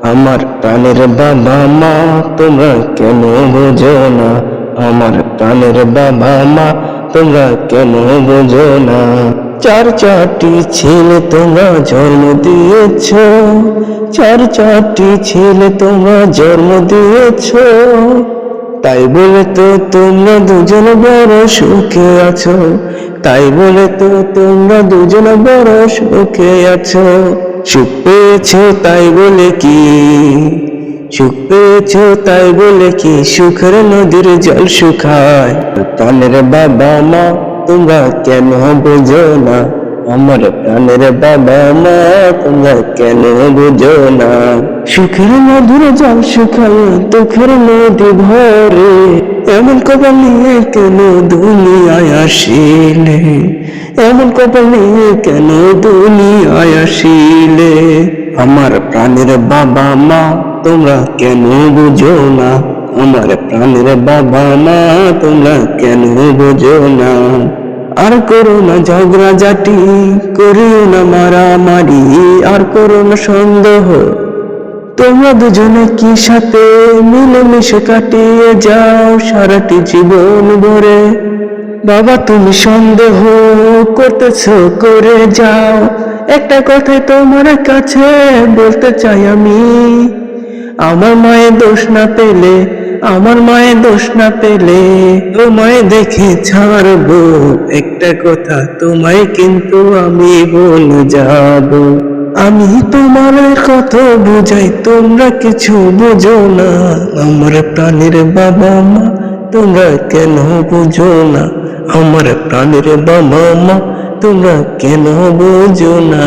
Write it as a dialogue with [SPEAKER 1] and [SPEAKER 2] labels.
[SPEAKER 1] আমার প্রাণের বাবা মা তোমরা কেন বোঝো না? আমার প্রাণের বাবা মা তোমরা কেন বোঝো না? চারটি ছেলে তোমরা জন্ম দিয়েছ, চারটি ছেলে তোমরা জন্ম দিয়েছ, তাই বলে তো তোমরা দুজন বড় সুখে আছো, তাই বলে তো তোমরা দুজন বড় সুখে আছো। সুখ পেয়েছো তাই বলে কি, সুখ পেয়েছো তাই বলে কি সুখের নদীর জল শুকায়? প্রাণের বাবা মা তোমরা কেন বোঝো না? আমার প্রাণের বাবা মা তোমরা কেন বোঝো না? সুখের মধুর জল শুকায় দুঃখের নদী ভরে, এমন কপাল নিয়ে কেন দুনিয়ায় আসিলে? এমন কপাল নিয়ে কেন দুনিয়ায় আসিলে? আমার প্রাণের বাবা মা তোমরা কেন বুঝো না? আমার প্রাণের বাবা মা তোমরা কেন বুঝো না? আর করো না ঝগড়া ঝাঁটি, করিও না মারামারি, আর করো না সন্দেহ, তোমরা দুজনে কি সাথে মিলেমিশে কাটিয়ে যাও সারাটি জীবন ভরে। বাবা তুমি সন্দেহ করতেছো করে যাও, একটা কথাই তোমার কাছে বলতে চাই আমি, আমার মায়ের দোষ না পেলে, আমার মায়ের দোষ না পেলে তোমায় দেখে ছাড়বো, একটা কথা তোমায় কিন্তু আমি বলে যাব। আমি তোমার কথা বুঝাই তোমরা কিছু বোঝো না, আমার প্রাণের বাবা মা তোমরা কেন বুঝো না? আমার প্রাণের বাবা মা তোমরা কেন বুঝো না?